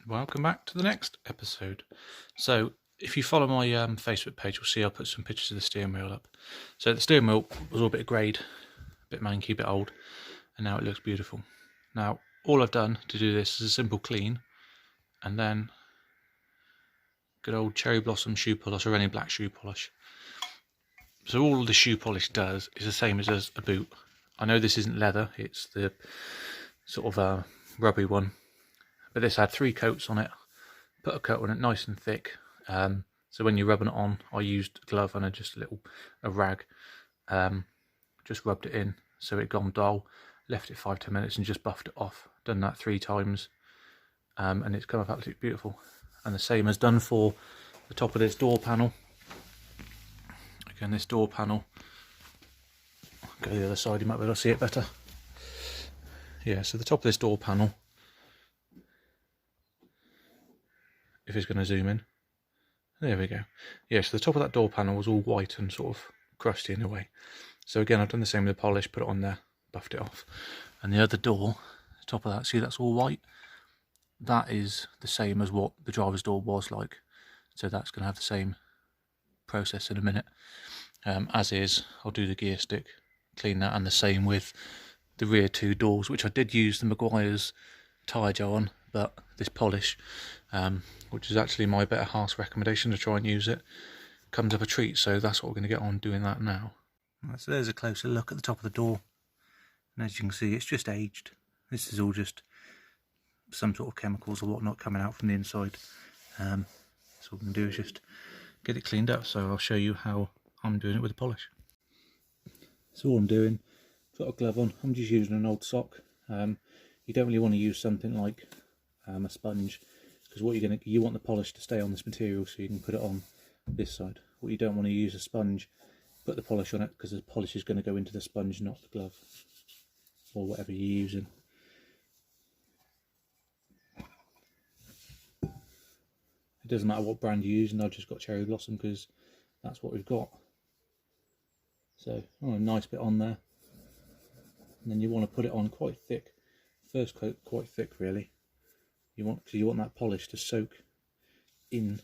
Welcome back to the next episode. So if you follow my Facebook page, you'll see I'll put some pictures of the steering wheel up. So the steering wheel was all a bit greyed, a bit manky, a bit old, and now it looks beautiful. Now all I've done to do this is a simple clean, and then good old cherry blossom shoe polish or any black shoe polish. So all the shoe polish does is the same as a boot. I know this isn't leather, it's the sort of rubbery one, but this had 3 coats on it. Put a coat on it nice and thick, so when you're rubbing it on, I used a glove and just a rag, just rubbed it in so it gone dull, left it 5-10 minutes and just buffed it off. Done that 3 times, and it's come up absolutely beautiful. And the same as done for the top of this door panel. Again, this door panel, I'll go to the other side, you might be able to see it better. Yeah, so the top of this door panel, if it's going to zoom in, there we go. Yeah, so the top of that door panel was all white and sort of crusty in a way. So again, I've done the same with the polish, put it on there, buffed it off. And the other door, the top of that, see that's all white? That is the same as what the driver's door was like. So that's going to have the same process in a minute. As is, I'll do the gear stick, clean that, and the same with the rear 2 doors, which I did use the Maguire's tyre gel on, but this polish, which is actually my better half's recommendation to try and use it, comes up a treat. So that's what we're going to get on doing that now. Right, so there's a closer look at the top of the door, and as you can see, it's just aged. This is all just some sort of chemicals or whatnot coming out from the inside. So what we can do is just get it cleaned up. So I'll show you how I'm doing it with the polish. So all I'm doing, got a glove on, I'm just using an old sock. You don't really want to use something like a sponge, because what you want the polish to stay on this material so you can put it on this side. What you don't want to use a sponge, put the polish on it, because the polish is going to go into the sponge, not the glove or whatever you're using. It doesn't matter what brand you're using, I've just got cherry blossom because that's what we've got. So a nice bit on there, and then you want to put it on quite thick. First coat quite thick really. Because you want that polish to soak into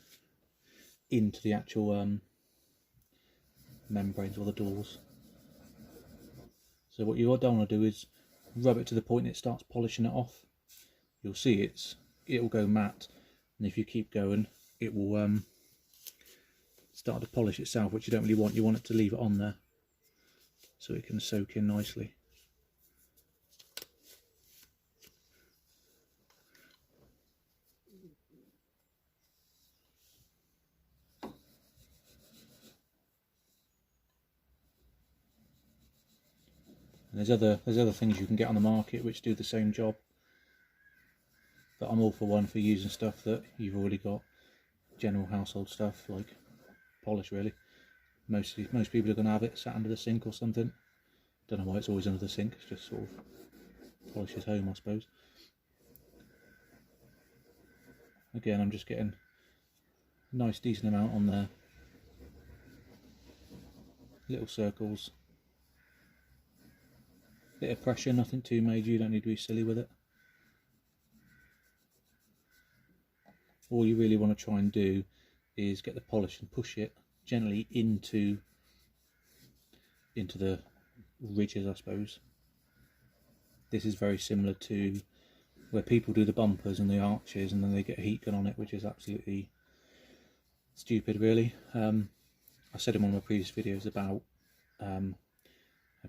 the actual membranes or the doors. So what you don't want to do is rub it to the point it starts polishing it off. You'll see it'll go matte, and if you keep going, it will start to polish itself, which you don't really want. You want it to leave it on there so it can soak in nicely. And there's other things you can get on the market which do the same job, but I'm all for one for using stuff that you've already got, general household stuff like polish really. Most people are going to have it sat under the sink or something. Don't know why it's always under the sink, it's just sort of polishes home, I suppose. Again, I'm just getting a nice decent amount on there, little circles, bit of pressure, nothing too major, you don't need to be silly with it. All you really want to try and do is get the polish and push it gently into the ridges, I suppose. This is very similar to where people do the bumpers and the arches and then they get a heat gun on it, which is absolutely stupid really. I said in one of my previous videos about how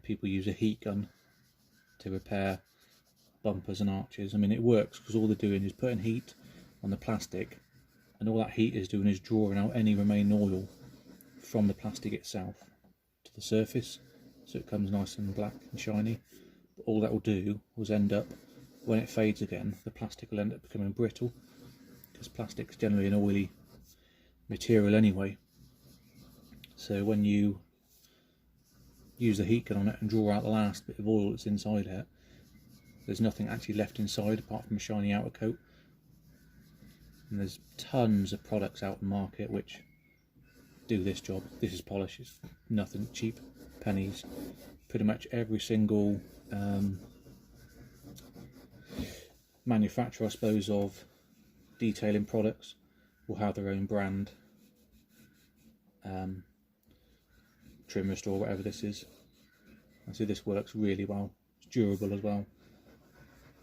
people use a heat gun to repair bumpers and arches. I mean, it works because all they're doing is putting heat on the plastic, and all that heat is doing is drawing out any remaining oil from the plastic itself to the surface, so it comes nice and black and shiny. But all that will do was end up, when it fades again, the plastic will end up becoming brittle, because plastic's generally an oily material anyway. So when you use the heat gun on it and draw out the last bit of oil that's inside it, there's nothing actually left inside apart from a shiny outer coat. And there's tons of products out in the market which do this job. This is polish, it's nothing, cheap, pennies. Pretty much every single manufacturer, I suppose, of detailing products will have their own brand trim restore, whatever this is. I see this works really well. It's durable as well.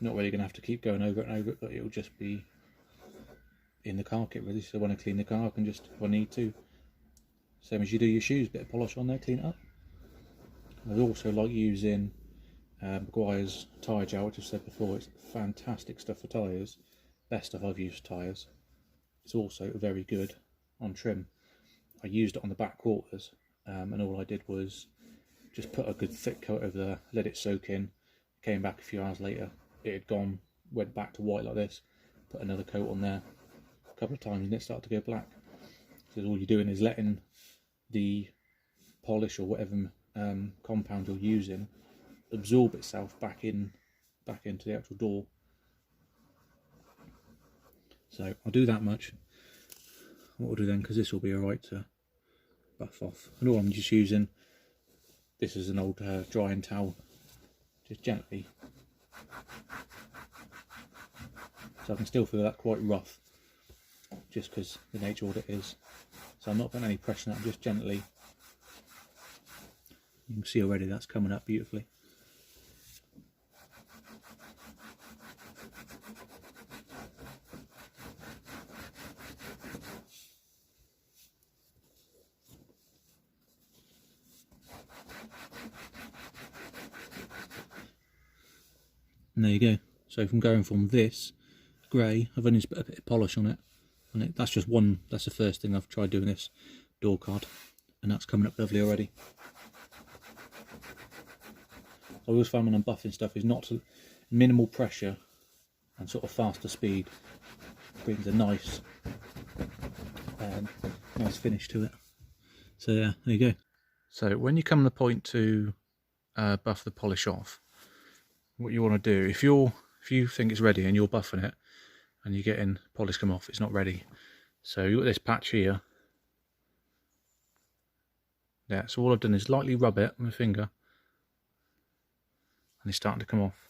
Not really going to have to keep going over it and over it, but it'll just be in the car kit really. So when I clean the car, I can just, if I need to, same as you do your shoes, bit of polish on there, clean it up. I also like using Mk2's tyre gel, which I've said before. It's fantastic stuff for tyres. Best stuff I've used for tyres. It's also very good on trim. I used it on the back quarters, and all I did was just put a good thick coat over there, let it soak in. Came back a few hours later, it had gone, went back to white like this. Put another coat on there a couple of times and it started to go black. So all you're doing is letting the polish or whatever compound you're using absorb itself back into the actual door. So I'll do that much. What we'll do then, because this will be alright to buff off, and all I'm just using, this is an old drying towel, just gently, so I can still feel that quite rough, just because the nature of what it is. So I'm not putting any pressure on it, I'm just gently. You can see already that's coming up beautifully. And there you go. So from going from this grey, I've only just put a bit of polish on it, and that's just one. That's the first thing I've tried doing this door card, and that's coming up lovely already. I always find when I'm buffing stuff is not to minimal pressure and sort of faster speed brings a nice finish to it. So yeah, there you go. So when you come to the point to buff the polish off, what you want to do, if you think it's ready and you're buffing it and you're getting polish come off, it's not ready. So you've got this patch here. Yeah, so all I've done is lightly rub it with my finger and it's starting to come off.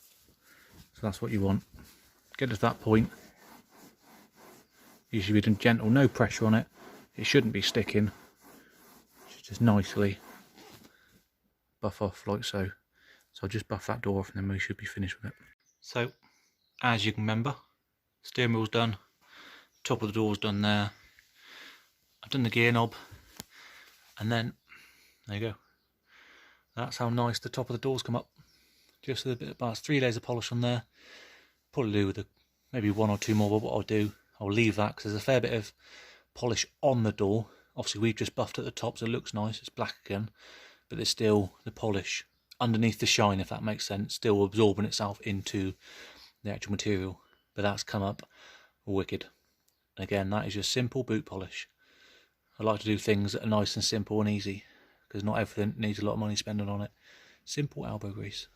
So that's what you want. Get to that point. You should be doing gentle, no pressure on it. It shouldn't be sticking. Just nicely buff off like so. So I'll just buff that door off and then we should be finished with it. So, as you can remember, steering wheel's done, top of the door's done there. I've done the gear knob, and then, there you go. That's how nice the top of the doors come up. Just with a bit about 3 layers of polish on there. Probably do with maybe 1 or 2 more, but what I'll do, I'll leave that because there's a fair bit of polish on the door. Obviously we've just buffed at the top so it looks nice, it's black again, but there's still the polish underneath the shine, if that makes sense, still absorbing itself into the actual material. But that's come up wicked. And again, that is just simple boot polish. I like to do things that are nice and simple and easy, because not everything needs a lot of money spending on it. Simple elbow grease.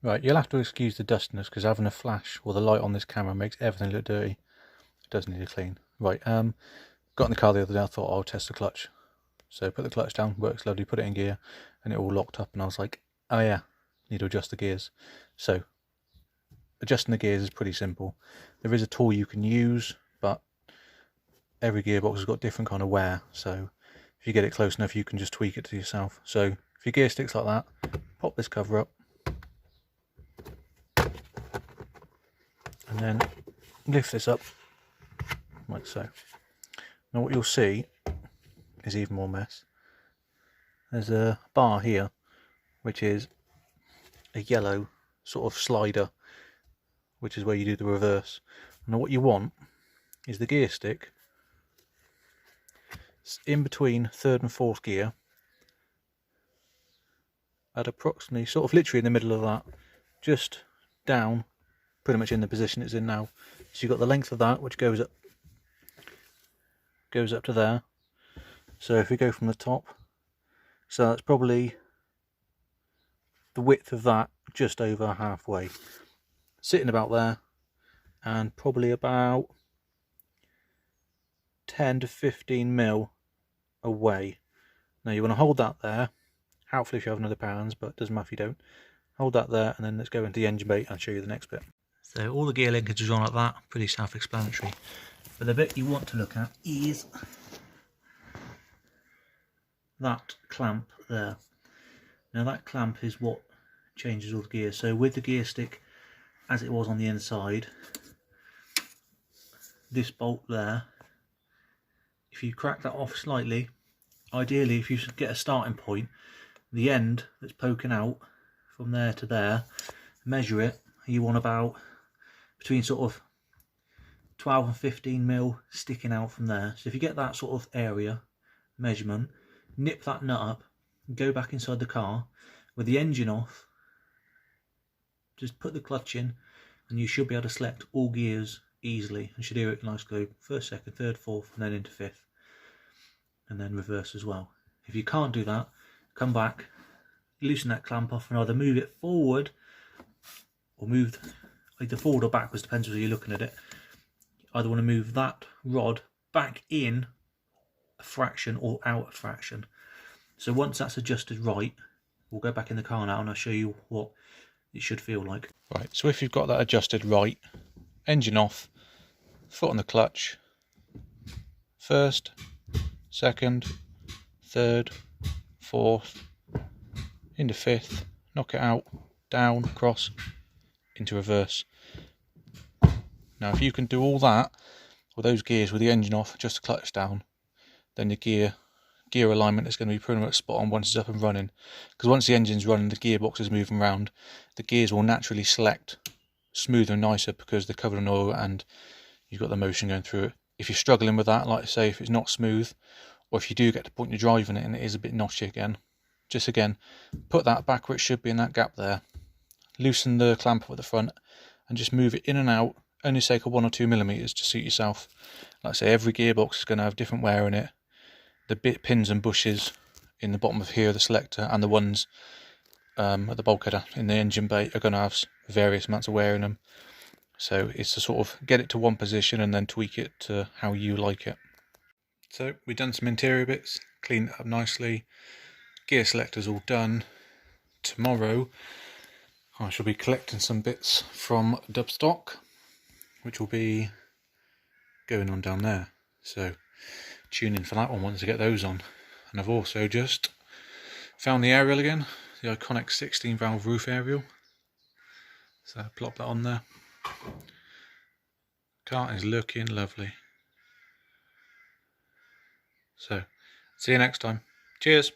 Right, you'll have to excuse the dustiness because having a flash or the light on this camera makes everything look dirty. It does need to clean. Right, got in the car the other day, I thought I'll test the clutch. So put the clutch down, works lovely, put it in gear, and it all locked up, and I was like, oh yeah, need to adjust the gears. So, adjusting the gears is pretty simple. There is a tool you can use, but every gearbox has got different kind of wear, so if you get it close enough, you can just tweak it to yourself. So, if your gear sticks like that, pop this cover up, and then lift this up, like so. Now what you'll see is even more mess. There's a bar here which is a yellow sort of slider, which is where you do the reverse. Now what you want is the gear stick in between 3rd and 4th gear at approximately sort of literally in the middle of that, just down pretty much in the position it's in now. So you've got the length of that which goes up to there. So if we go from the top, so that's probably the width of that, just over halfway, sitting about there, and probably about 10 to 15 mil away. Now you want to hold that there, hopefully if you have another pounds, but it doesn't matter if you don't. Hold that there, and then let's go into the engine bay and show you the next bit. So all the gear linkages are on like that, pretty self-explanatory. But the bit you want to look at is that clamp there. Now that clamp is what changes all the gears. So with the gear stick as it was on the inside, this bolt there, if you crack that off slightly, ideally if you get a starting point, the end that's poking out from there to there, measure it, you want about between sort of 12 and 15 mil sticking out from there. So if you get that sort of area measurement, nip that nut up, go back inside the car with the engine off, just put the clutch in, and you should be able to select all gears easily. And should hear it nice go first, second, third, fourth, and then into fifth, and then reverse as well. If you can't do that, come back, loosen that clamp off, and either move it forward or move either forward or backwards, depends whether you're looking at it. Either want to move that rod back in a fraction or out a fraction. So once that's adjusted right, we'll go back in the car now and I'll show you what it should feel like. Right, so if you've got that adjusted right, engine off, foot on the clutch, first, second, third, fourth, into fifth, knock it out, down, cross, into reverse. Now if you can do all that with those gears with the engine off, just the clutch down, then the gear alignment is going to be pretty much spot on once it's up and running. Because once the engine's running, the gearbox is moving around, the gears will naturally select smoother and nicer because they're covered in oil and you've got the motion going through it. If you're struggling with that, like I say, if it's not smooth, or if you do get to the point you're driving it and it is a bit notchy again, just again, put that back where it should be in that gap there, loosen the clamp up at the front and just move it in and out, only take a 1 or 2 millimeters to suit yourself. Like I say, every gearbox is going to have different wear in it. The bit pins and bushes in the bottom of here, the selector, and the ones at the bulkhead in the engine bay are going to have various amounts of wear in them. So it's to sort of get it to one position and then tweak it to how you like it. So we've done some interior bits, cleaned it up nicely, gear selector's all done. Tomorrow I shall be collecting some bits from Dubstock, which will be going on down there. So tune in for that one once I get those on. And I've also just found the aerial again, the iconic 16 valve roof aerial. So plop that on there. Car is looking lovely. So see you next time. Cheers.